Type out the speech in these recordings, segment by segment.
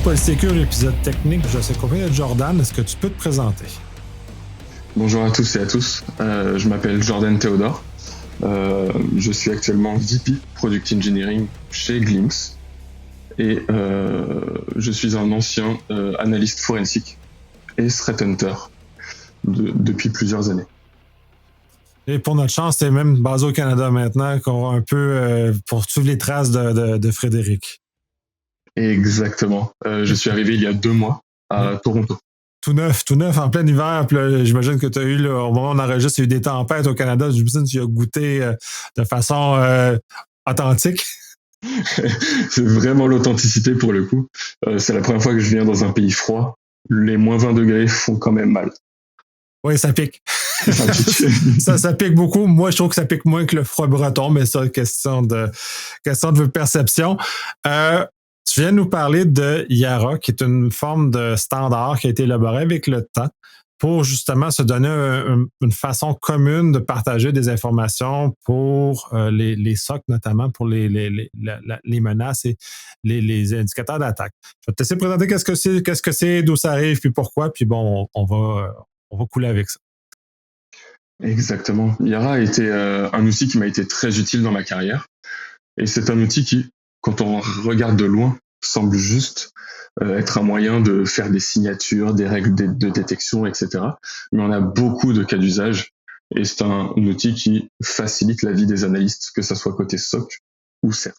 Polysécure, épisode technique. Je suis accompagné de Jordan. Est-ce que tu peux te présenter? Bonjour à tous et à tous. Je m'appelle Jordan Théodore. Je suis actuellement VP Product Engineering chez Glimpse et je suis un ancien analyste forensique et threat hunter depuis plusieurs années. Et pour notre chance, tu es même basé au Canada maintenant, qu'on va un peu pour suivre les traces de Frédéric. Exactement. Je suis arrivé il y a 2 mois à Toronto. Tout neuf, en plein hiver. Puis là, j'imagine que tu as eu, là, au moment où on enregistre, il y a eu des tempêtes au Canada. J'imagine que tu as goûté de façon authentique. C'est vraiment l'authenticité pour le coup. C'est la première fois que je viens dans un pays froid. Les moins 20 degrés font quand même mal. Oui, ça pique. Ça pique beaucoup. Moi, je trouve que ça pique moins que le froid breton, mais ça, question de perception. Tu viens de nous parler de Yara, qui est une forme de standard qui a été élaboré avec le temps pour justement se donner une façon commune de partager des informations pour les SOC, notamment pour les menaces et les indicateurs d'attaque. Je vais te laisser présenter qu'est-ce que c'est, d'où ça arrive, puis pourquoi, puis bon, on va couler avec ça. Exactement. Yara a été un outil qui m'a été très utile dans ma carrière. Et c'est un outil qui, quand on regarde de loin, semble juste être un moyen de faire des signatures, des règles de détection, etc. Mais on a beaucoup de cas d'usage. Et c'est un outil qui facilite la vie des analystes, que ce soit côté SOC ou CERT.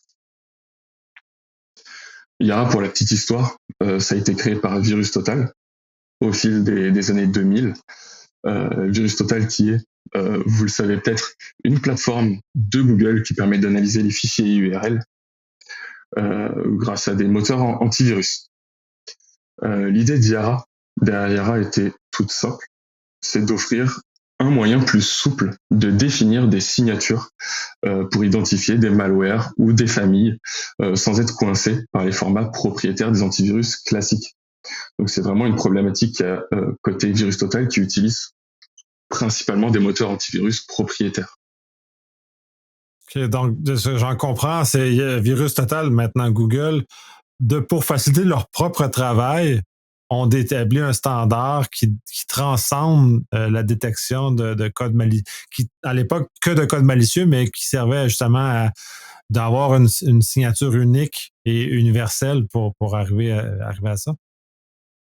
Yara, pour la petite histoire, ça a été créé par VirusTotal au fil des années 2000. VirusTotal qui est, vous le savez peut-être, une plateforme de Google qui permet d'analyser les fichiers URL grâce à des moteurs antivirus. L'idée d'Yara, derrière Yara, était toute simple, c'est d'offrir un moyen plus souple de définir des signatures pour identifier des malwares ou des familles sans être coincé par les formats propriétaires des antivirus classiques. Donc c'est vraiment une problématique côté VirusTotal qui utilise principalement des moteurs antivirus propriétaires. Okay, donc, j'en comprends, c'est VirusTotal, maintenant Google, pour faciliter leur propre travail, ont établi un standard qui transcende la détection de code malicieux, qui à l'époque que de code malicieux, mais qui servait justement d'avoir une signature unique et universelle pour arriver à ça.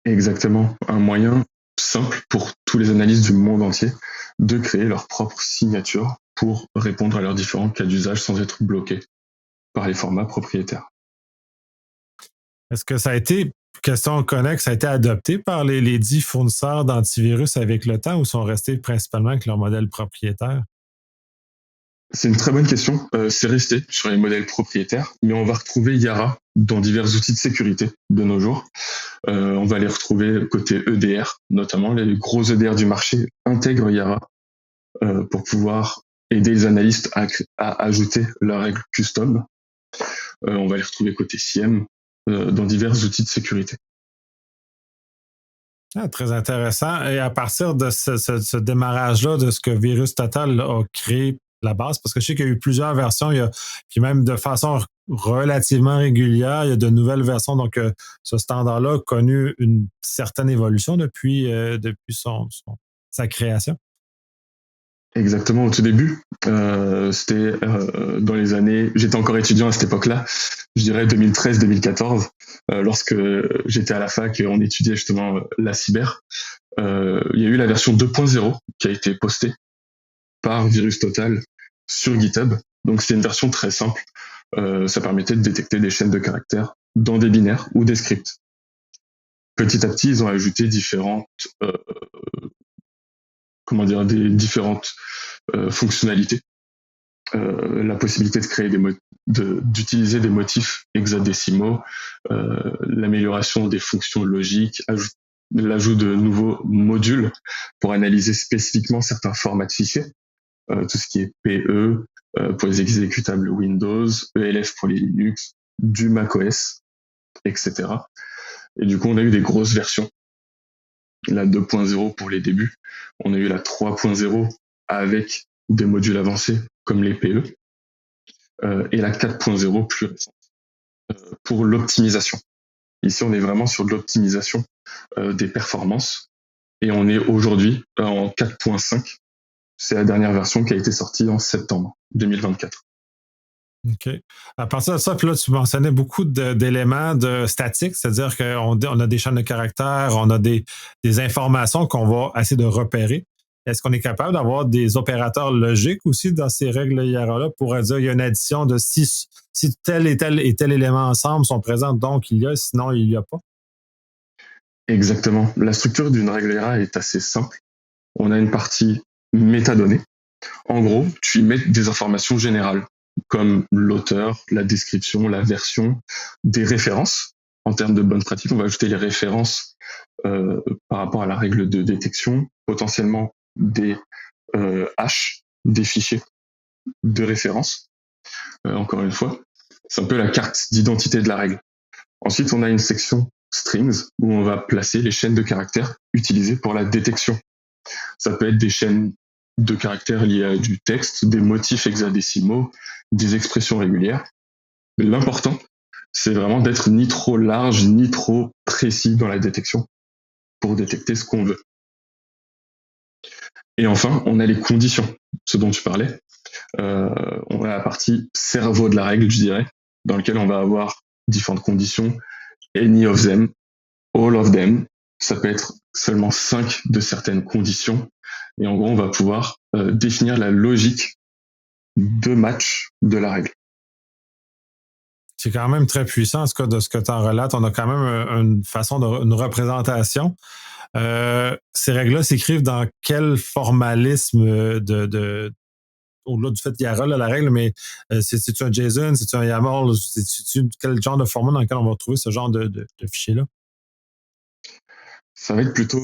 Exactement, un moyen simple pour tous les analystes du monde entier de créer leur propre signature pour répondre à leurs différents cas d'usage sans être bloqués par les formats propriétaires. Est-ce que ça a été, question connexe, ça a été adopté par les 10 fournisseurs d'antivirus avec le temps ou sont restés principalement avec leur modèle propriétaire? C'est une très bonne question. C'est resté sur les modèles propriétaires, mais on va retrouver Yara dans divers outils de sécurité de nos jours. On va les retrouver côté EDR, notamment les gros EDR du marché intègrent Yara pour pouvoir aider les analystes à ajouter leurs règles custom. On va les retrouver côté SIEM dans divers outils de sécurité. Très intéressant. Et à partir de ce démarrage-là, de ce que VirusTotal a créé la base, parce que je sais qu'il y a eu plusieurs versions, puis même de façon relativement régulière, il y a de nouvelles versions. Donc, ce standard-là a connu une certaine évolution depuis sa création. Exactement, au tout début, c'était dans les années... J'étais encore étudiant à cette époque-là, je dirais 2013-2014, lorsque j'étais à la fac et on étudiait justement la cyber. Il y a eu la version 2.0 qui a été postée par VirusTotal sur GitHub. Donc c'est une version très simple. Ça permettait de détecter des chaînes de caractères dans des binaires ou des scripts. Petit à petit, ils ont ajouté différentes fonctionnalités. La possibilité de créer d'utiliser des motifs hexadécimaux, l'amélioration des fonctions logiques, l'ajout de nouveaux modules pour analyser spécifiquement certains formats de fichiers, tout ce qui est PE pour les exécutables Windows, ELF pour les Linux, du macOS, etc. Et du coup, on a eu des grosses versions. La 2.0 pour les débuts, on a eu la 3.0 avec des modules avancés comme les PE, et la 4.0 plus récente pour l'optimisation. Ici, on est vraiment sur de l'optimisation des performances. Et on est aujourd'hui en 4.5. C'est la dernière version qui a été sortie en septembre 2024. OK. À partir de ça, puis là, tu mentionnais beaucoup d'éléments de statiques, c'est-à-dire qu'on a des chaînes de caractères, on a des informations qu'on va essayer de repérer. Est-ce qu'on est capable d'avoir des opérateurs logiques aussi dans ces règles IARA-là pour dire qu'il y a une addition de si tel et tel élément ensemble sont présents, donc il y a, sinon il n'y a pas? Exactement. La structure d'une règle IARA est assez simple. On a une partie métadonnées. En gros, tu y mets des informations générales, comme l'auteur, la description, la version, des références. En termes de bonne pratique, on va ajouter les références par rapport à la règle de détection, potentiellement des hash, des fichiers de référence. Encore une fois, c'est un peu la carte d'identité de la règle. Ensuite, on a une section strings où on va placer les chaînes de caractères utilisées pour la détection. Ça peut être des chaînes de caractères liés à du texte, des motifs hexadécimaux, des expressions régulières. Mais l'important, c'est vraiment d'être ni trop large, ni trop précis dans la détection pour détecter ce qu'on veut. Et enfin, on a les conditions, ce dont tu parlais. On a la partie cerveau de la règle, je dirais, dans lequel on va avoir différentes conditions. Any of them, all of them. Ça peut être seulement 5 de certaines conditions. Et en gros, on va pouvoir définir la logique de match de la règle. C'est quand même très puissant, en ce cas, de ce que tu en relates. On a quand même une façon une représentation. Ces règles-là s'écrivent dans quel formalisme au-delà du fait qu'il y a la règle, mais c'est-tu un JSON, c'est-tu un YAML, c'est-tu quel genre de format dans lequel on va trouver ce genre de fichier-là? Ça va être plutôt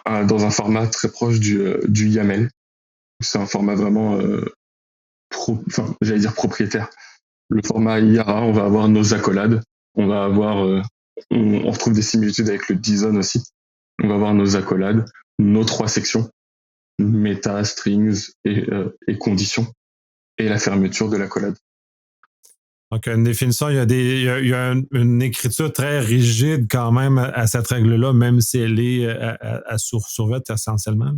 dans un format très proche du YAML. C'est un format vraiment j'allais dire propriétaire. Le format IARA, on va avoir nos accolades, on va avoir, on retrouve des similitudes avec le JSON aussi. On va avoir nos accolades, nos 3 sections, méta, strings et conditions, et la fermeture de l'accolade. Donc, une définition, il y a une écriture très rigide quand même à cette règle-là, même si elle est à survette essentiellement.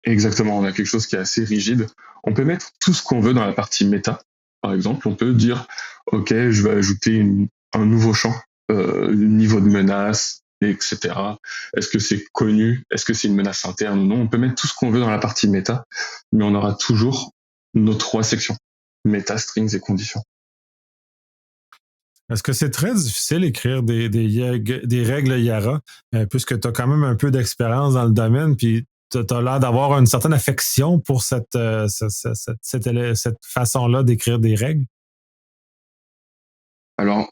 Exactement, on a quelque chose qui est assez rigide. On peut mettre tout ce qu'on veut dans la partie méta. Par exemple, on peut dire, OK, je vais ajouter un nouveau champ, niveau de menace, etc. Est-ce que c'est connu? Est-ce que c'est une menace interne ou non? On peut mettre tout ce qu'on veut dans la partie méta, mais on aura toujours nos 3 sections, méta, strings et conditions. Est-ce que c'est très difficile d'écrire des règles IARA, puisque tu as quand même un peu d'expérience dans le domaine, puis tu as l'air d'avoir une certaine affection pour cette façon-là d'écrire des règles? Alors,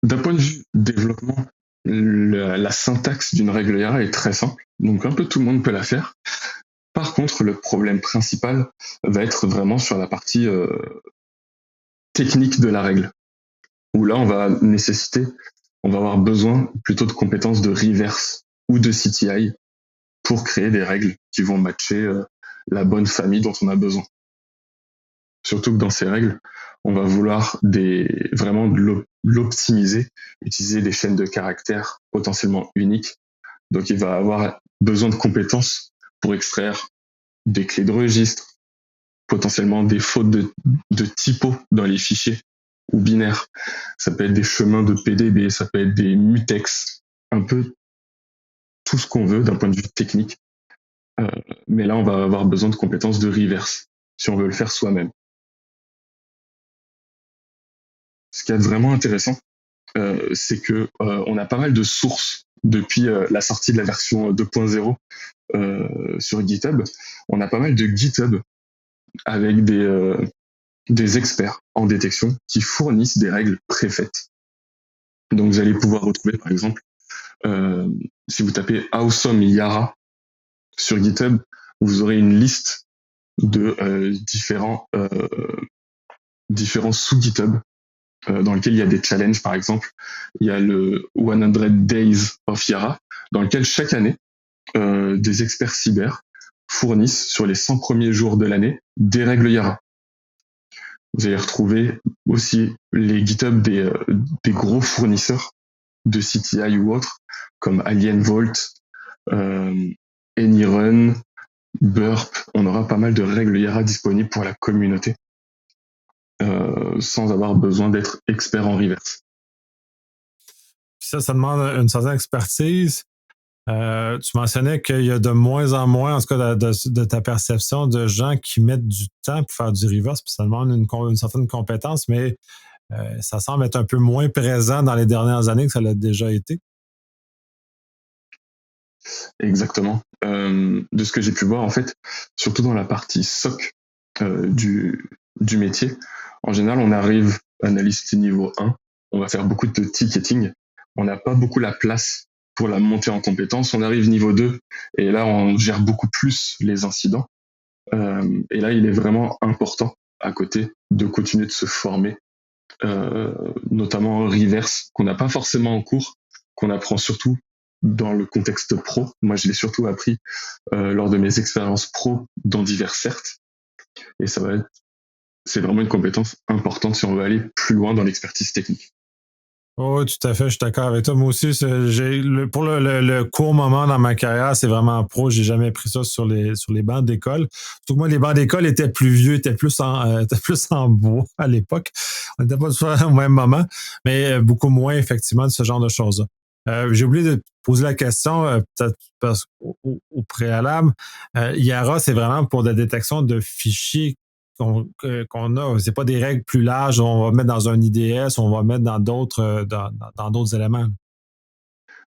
d'un point de vue développement, la syntaxe d'une règle IARA est très simple, donc un peu tout le monde peut la faire. Par contre, le problème principal va être vraiment sur la partie technique de la règle, où là, on va avoir besoin plutôt de compétences de reverse ou de CTI pour créer des règles qui vont matcher la bonne famille dont on a besoin. Surtout que dans ces règles, on va vouloir vraiment l'optimiser, utiliser des chaînes de caractères potentiellement uniques. Donc il va avoir besoin de compétences pour extraire des clés de registre, potentiellement des fautes de typo dans les fichiers ou binaires. Ça peut être des chemins de PDB, ça peut être des mutex, un peu tout ce qu'on veut d'un point de vue technique. Mais là, on va avoir besoin de compétences de reverse si on veut le faire soi-même. Ce qui est vraiment intéressant, c'est que on a pas mal de sources depuis la sortie de la version 2.0 sur GitHub. On a pas mal de GitHub avec des experts en détection qui fournissent des règles préfaites. Donc vous allez pouvoir retrouver par exemple, si vous tapez Awesome Yara sur GitHub, vous aurez une liste de différents sous-GitHub dans lequel il y a des challenges, par exemple. Il y a le 100 Days of Yara, dans lequel chaque année, des experts cyber fournissent sur les 100 premiers jours de l'année des règles Yara. Vous allez retrouver aussi les GitHub des gros fournisseurs de CTI ou autres, comme Alien Vault, AnyRun, Burp. On aura pas mal de règles Yara disponibles pour la communauté, sans avoir besoin d'être expert en reverse. Ça demande une certaine expertise. Tu mentionnais qu'il y a de moins en moins, en tout cas de ta perception, de gens qui mettent du temps pour faire du reverse, puis ça demande une certaine compétence, mais ça semble être un peu moins présent dans les dernières années que ça l'a déjà été. Exactement. De ce que j'ai pu voir, en fait, surtout dans la partie SOC du métier, en général, on arrive analyste niveau 1, on va faire beaucoup de ticketing, on n'a pas beaucoup la place pour la montée en compétences, on arrive niveau 2, et là, on gère beaucoup plus les incidents. Et là, il est vraiment important, à côté, de continuer de se former, notamment en reverse, qu'on n'a pas forcément en cours, qu'on apprend surtout dans le contexte pro. Moi, je l'ai surtout appris lors de mes expériences pro dans divers certes. Et c'est vraiment une compétence importante si on veut aller plus loin dans l'expertise technique. Oui, tout à fait, je suis d'accord avec toi. Moi aussi, pour le court moment dans ma carrière, c'est vraiment pro. J'ai jamais pris ça sur les bancs d'école. Surtout que moi, les bancs d'école étaient plus vieux, étaient plus en bois à l'époque. On n'était pas au même moment, mais beaucoup moins, effectivement, de ce genre de choses-là. J'ai oublié de te poser la question, peut-être parce qu'au préalable. Yara, c'est vraiment pour la détection de fichiers qu'on a. C'est pas des règles plus larges, on va mettre dans un IDS, on va mettre dans d'autres éléments.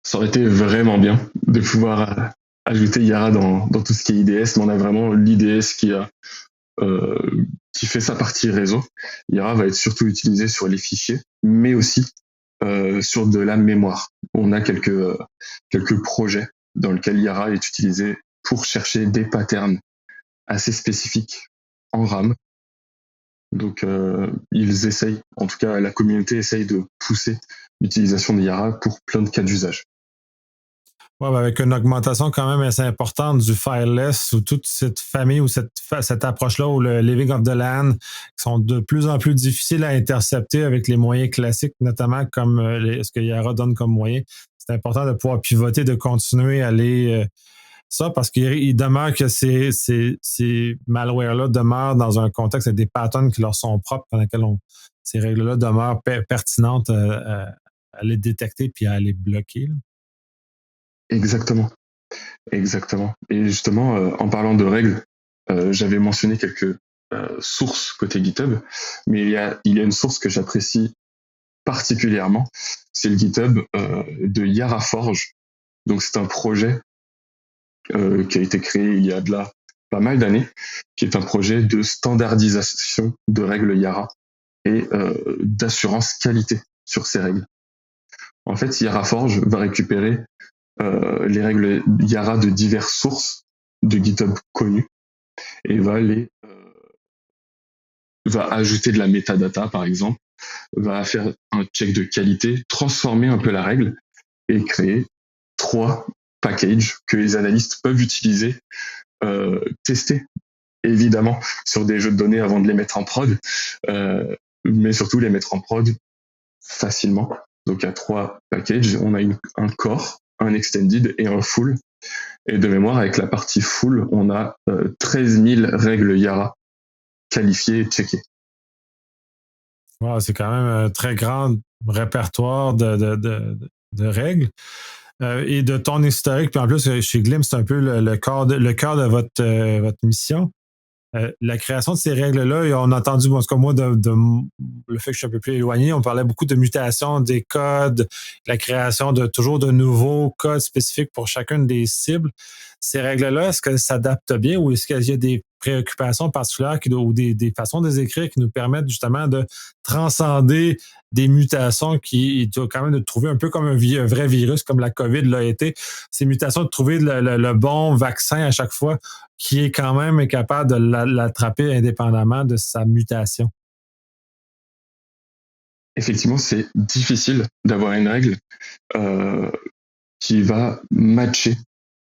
Ça aurait été vraiment bien de pouvoir ajouter Yara dans tout ce qui est IDS, mais on a vraiment l'IDS qui fait sa partie réseau. Yara va être surtout utilisé sur les fichiers, mais aussi sur de la mémoire. On a quelques projets dans lesquels Yara est utilisé pour chercher des patterns assez spécifiques en RAM. Donc ils essayent, en tout cas la communauté essaye de pousser l'utilisation de Yara pour plein de cas d'usage. Ouais, avec une augmentation quand même assez importante du fileless ou toute cette famille ou cette approche-là ou le living of the land qui sont de plus en plus difficiles à intercepter avec les moyens classiques, notamment comme ce que Yara donne comme moyen. C'est important de pouvoir pivoter, de continuer à aller ça parce qu'il demeure que ces malwares-là demeurent dans un contexte avec des patterns qui leur sont propres pendant lesquels ces règles-là demeurent pertinentes à les détecter puis à les bloquer. Là. Exactement. Et justement, en parlant de règles, j'avais mentionné quelques sources côté GitHub, mais il y a une source que j'apprécie particulièrement, c'est le GitHub de YaraForge. Donc c'est un projet qui a été créé il y a de là pas mal d'années, qui est un projet de standardisation de règles Yara et d'assurance qualité sur ces règles. En fait, YaraForge va récupérer les règles Yara de diverses sources de GitHub connues et va ajouter de la metadata par exemple, va faire un check de qualité, transformer un peu la règle et créer 3 packages que les analystes peuvent utiliser, tester évidemment sur des jeux de données avant de les mettre en prod, mais surtout les mettre en prod facilement. Donc il y a 3 packages, on a un core, un extended et un full. Et de mémoire, avec la partie full, on a 13 000 règles Yara qualifiées et checkées. Wow, c'est quand même un très grand répertoire de règles. Et de ton historique, puis en plus, chez Glim, c'est un peu le cœur de votre mission. La création de ces règles-là, on a entendu, en tout cas moi, le fait que je suis un peu plus éloigné, on parlait beaucoup de mutation des codes, la création de toujours de nouveaux codes spécifiques pour chacune des cibles. Ces règles-là, est-ce qu'elles s'adaptent bien ou est-ce qu'il y a des préoccupations particulières ou des façons de les écrire qui nous permettent justement de transcender des mutations qui doivent quand même de trouver un peu comme un vrai virus, comme la COVID l'a été, ces mutations de trouver le bon vaccin à chaque fois qui est quand même capable de l'attraper indépendamment de sa mutation. Effectivement, c'est difficile d'avoir une règle qui va matcher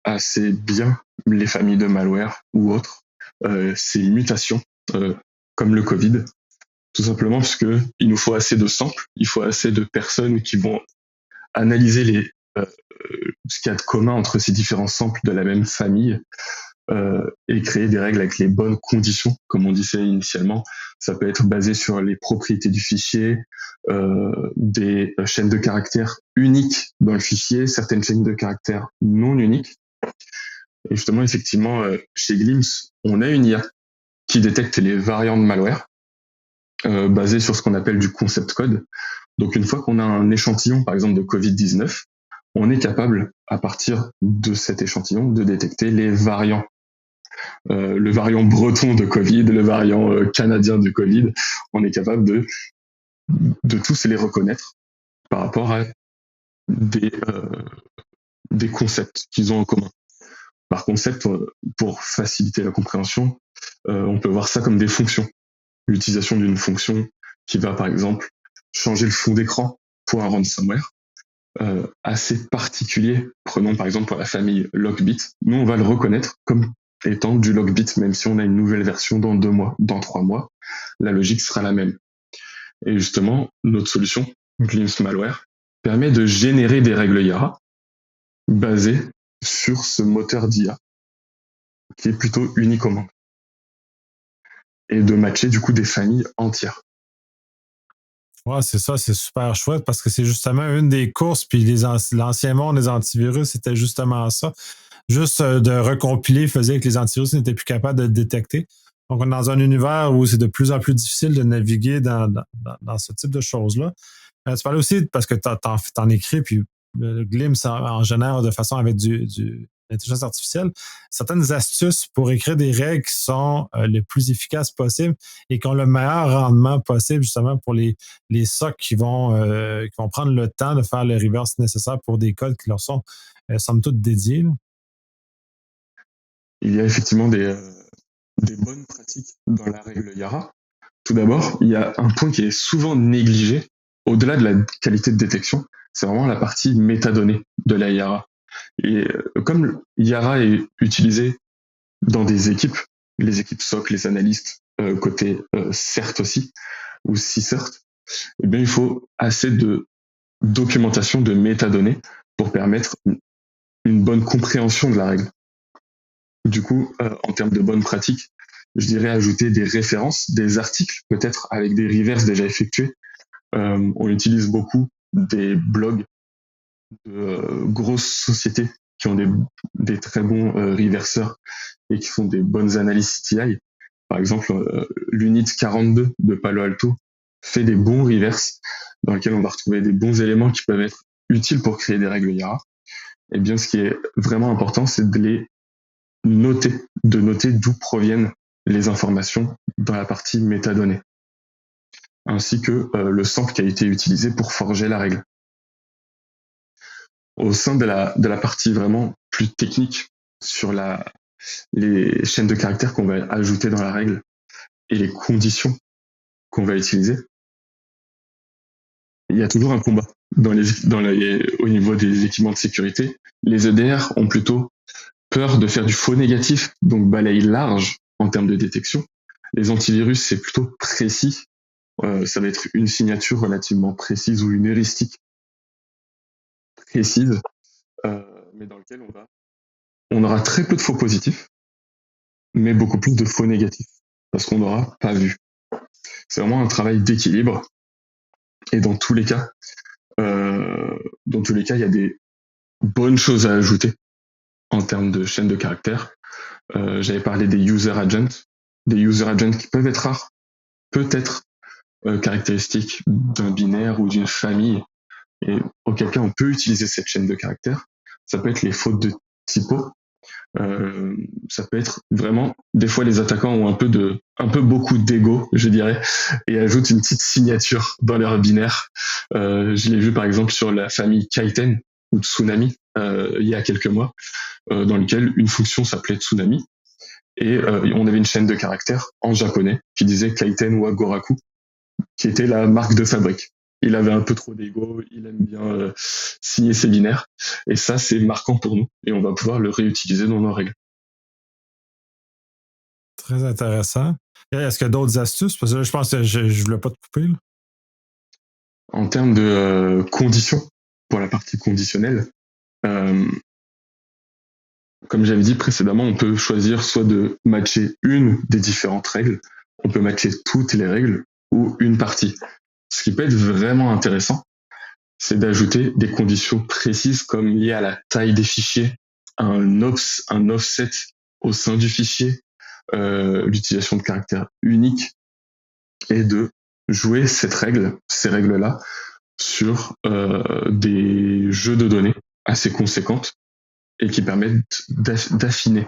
assez bien les familles de malware ou autres, ces mutations comme le Covid. Tout simplement parce que il nous faut assez de samples, il faut assez de personnes qui vont analyser ce qu'il y a de commun entre ces différents samples de la même famille et créer des règles avec les bonnes conditions, comme on disait initialement. Ça peut être basé sur les propriétés du fichier, des chaînes de caractères uniques dans le fichier, certaines chaînes de caractères non uniques. Et justement, effectivement, chez Glimpse, on a une IA qui détecte les variants de malware basées sur ce qu'on appelle du concept code. Donc une fois qu'on a un échantillon, par exemple de Covid-19, on est capable, à partir de cet échantillon, de détecter les variants. Le variant breton de Covid, le variant canadien de Covid, on est capable de tous les reconnaître par rapport à des concepts qu'ils ont en commun. Par concept, pour faciliter la compréhension, on peut voir ça comme des fonctions. L'utilisation d'une fonction qui va, par exemple, changer le fond d'écran pour un ransomware assez particulier. Prenons par exemple pour la famille Lockbit. Nous, on va le reconnaître comme étant du Lockbit, même si on a une nouvelle version dans 2 mois, dans 3 mois, la logique sera la même. Et justement, notre solution, Glimpse Malware, permet de générer des règles Yara basées sur ce moteur d'IA qui est plutôt unicommande et de matcher du coup des familles entières. Ouais, c'est ça, c'est super chouette parce que c'est justement une des courses, puis l'ancien monde des antivirus, c'était justement ça. Juste de recompiler faisait que les antivirus n'étaient plus capables de le détecter. Donc, on est dans un univers où c'est de plus en plus difficile de naviguer dans ce type de choses-là. Tu parlais aussi, parce que t'en écris, puis le Glimpse en génère de façon avec du l'intelligence artificielle, certaines astuces pour écrire des règles qui sont les plus efficaces possibles et qui ont le meilleur rendement possible justement pour les SOC qui vont prendre le temps de faire le reverse nécessaire pour des codes qui leur sont somme toute dédiés. Là. Il y a effectivement des bonnes pratiques dans la règle Yara. Tout d'abord, il y a un point qui est souvent négligé, au-delà de la qualité de détection, c'est vraiment la partie métadonnées de la Yara. Et comme Yara est utilisé dans des équipes, les équipes SOC, les analystes, côté CERT aussi, ou CSERT, eh bien, il faut assez de documentation de métadonnées pour permettre une bonne compréhension de la règle. Du coup, en termes de bonnes pratiques, je dirais ajouter des références, des articles, peut-être avec des reverses déjà effectués. On utilise beaucoup des blogs de grosses sociétés qui ont des très bons reverseurs et qui font des bonnes analyses CTI. Par exemple, l'Unit 42 de Palo Alto fait des bons reverses dans lesquels on va retrouver des bons éléments qui peuvent être utiles pour créer des règles Yara. Et bien, ce qui est vraiment important, c'est de les noter d'où proviennent les informations dans la partie métadonnées, ainsi que le sample qui a été utilisé pour forger la règle. Au sein de la partie vraiment plus technique sur les chaînes de caractères qu'on va ajouter dans la règle et les conditions qu'on va utiliser, il y a toujours un combat au niveau des équipements de sécurité. Les EDR ont plutôt peur de faire du faux négatif, donc balaye large en termes de détection. Les antivirus, c'est plutôt précis. Ça va être une signature relativement précise ou une heuristique précise, mais dans lequel on aura très peu de faux positifs, mais beaucoup plus de faux négatifs, parce qu'on n'aura pas vu. C'est vraiment un travail d'équilibre, et dans tous les cas, il y a des bonnes choses à ajouter en termes de chaîne de caractères. J'avais parlé des user agents qui peuvent être rares, peut-être caractéristiques d'un binaire ou d'une famille, et auquel cas on peut utiliser cette chaîne de caractères. Ça peut être les fautes de typo, ça peut être vraiment, des fois les attaquants ont un peu beaucoup d'ego, je dirais, et ajoutent une petite signature dans leur binaire. Je l'ai vu par exemple sur la famille Kaiten ou Tsunami il y a quelques mois, dans lequel une fonction s'appelait Tsunami, et on avait une chaîne de caractères en japonais qui disait Kaiten wa Goraku, qui était la marque de fabrique. Il avait un peu trop d'ego, il aime bien signer ses binaires, et ça c'est marquant pour nous, et on va pouvoir le réutiliser dans nos règles. Très intéressant. Est-ce qu'il y a d'autres astuces? Parce que là, je pense que je ne voulais pas te couper. Là. En termes de conditions, pour la partie conditionnelle, comme j'avais dit précédemment, on peut choisir soit de matcher une des différentes règles, on peut matcher toutes les règles ou une partie. Ce qui peut être vraiment intéressant, c'est d'ajouter des conditions précises comme liées à la taille des fichiers, un offset au sein du fichier, l'utilisation de caractères uniques et de jouer ces règles-là sur des jeux de données assez conséquentes et qui permettent d'affiner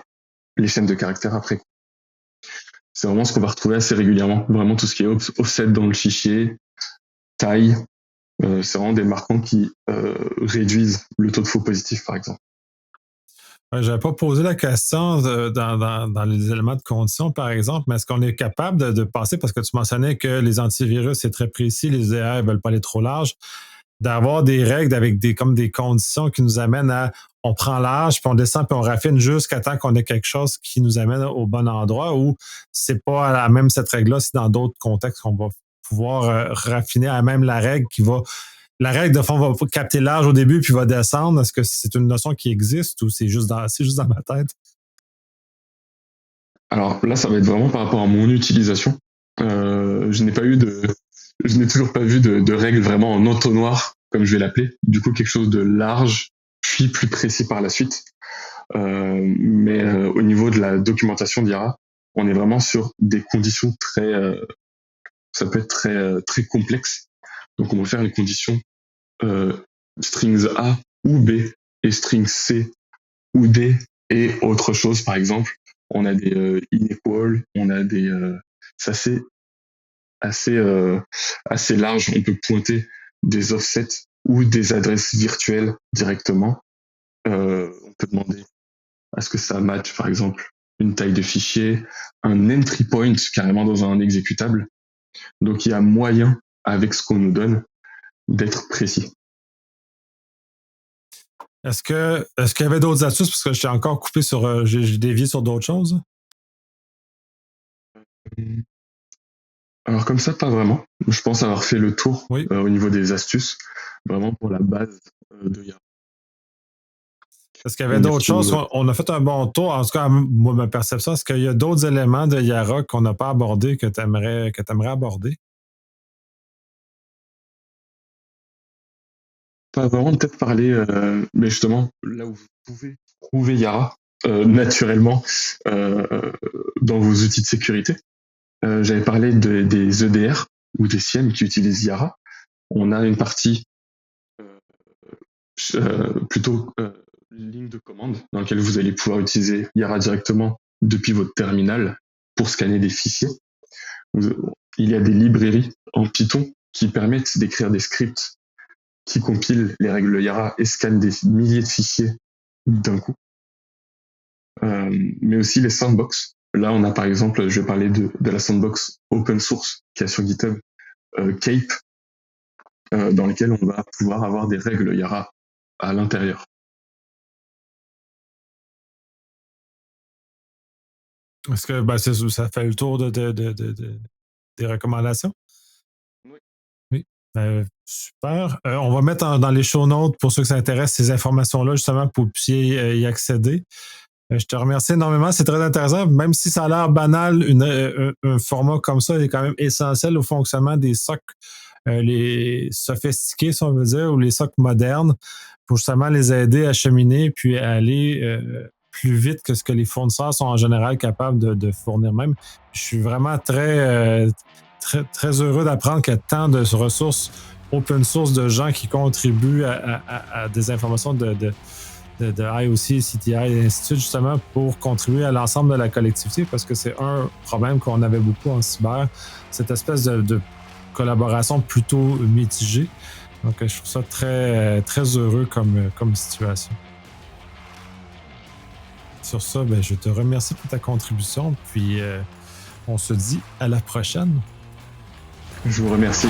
les chaînes de caractères après. C'est vraiment ce qu'on va retrouver assez régulièrement. Vraiment tout ce qui est offset dans le fichier, taille, c'est vraiment des marquants qui réduisent le taux de faux positif, par exemple. Je n'avais pas posé la question dans les éléments de condition, par exemple, mais est-ce qu'on est capable de passer, parce que tu mentionnais que les antivirus, c'est très précis, les ER ne veulent pas aller trop large, d'avoir des règles avec comme des conditions qui nous amènent à on prend l'âge, puis on descend, puis on raffine jusqu'à temps qu'on ait quelque chose qui nous amène au bon endroit, ou c'est pas à la même cette règle-là, c'est dans d'autres contextes qu'on va pouvoir raffiner à même la règle qui va. La règle, de fond, va capter l'âge au début puis va descendre. Est-ce que c'est une notion qui existe ou c'est juste dans ma tête? Alors là, ça va être vraiment par rapport à mon utilisation. Je n'ai toujours pas vu de règle vraiment en entonnoir, comme je vais l'appeler. Du coup, quelque chose de large, puis plus précis par la suite. Mais au niveau de la documentation d'IARA, on est vraiment sur des conditions ça peut être très complexe. Donc, on va faire une condition strings A ou B et strings C ou D et autre chose, par exemple. On a des inequal, on a des... c'est assez large. On peut pointer des offsets ou des adresses virtuelles directement. On peut demander à ce que ça matche, par exemple, une taille de fichier, un entry point carrément dans un exécutable. Donc, il y a moyen, avec ce qu'on nous donne, d'être précis. Est-ce qu'il y avait d'autres astuces? Parce que je t'ai encore coupé j'ai dévié sur d'autres choses. Alors comme ça, pas vraiment. Je pense avoir fait le tour au niveau des astuces, vraiment pour la base de Yara. Est-ce qu'il y avait d'autres choses? On a fait un bon tour. En tout cas, moi, ma perception, est-ce qu'il y a d'autres éléments de Yara qu'on n'a pas abordés que tu aimerais aborder? Pas vraiment, peut-être parler, mais justement, là où vous pouvez trouver Yara naturellement dans vos outils de sécurité. J'avais parlé des EDR ou des SIEM qui utilisent Yara. On a une partie plutôt ligne de commande dans laquelle vous allez pouvoir utiliser Yara directement depuis votre terminal pour scanner des fichiers. Il y a des librairies en Python qui permettent d'écrire des scripts qui compilent les règles Yara et scannent des milliers de fichiers d'un coup. Mais aussi les sandbox. Là, on a par exemple, je vais parler de la sandbox open source qui est sur GitHub, Cape, dans lequel on va pouvoir avoir des règles Yara à l'intérieur. Est-ce que ça fait le tour des recommandations? Oui. Super. On va mettre dans les show notes, pour ceux que ça intéresse, ces informations-là, justement, pour que vous puissiez y accéder. Je te remercie énormément. C'est très intéressant. Même si ça a l'air banal, un format comme ça est quand même essentiel au fonctionnement des SOC, les sophistiqués, si on veut dire, ou les SOC modernes, pour justement les aider à cheminer puis à aller plus vite que ce que les fournisseurs sont en général capables de fournir même. Je suis vraiment très heureux d'apprendre qu'il y a tant de ressources open source de gens qui contribuent à des informations de IOC, CTI et ainsi de suite, justement pour contribuer à l'ensemble de la collectivité, parce que c'est un problème qu'on avait beaucoup en cyber, cette espèce de collaboration plutôt mitigée. Donc, je trouve ça très, très heureux comme situation. Sur ça, je te remercie pour ta contribution, puis on se dit à la prochaine. Je vous remercie.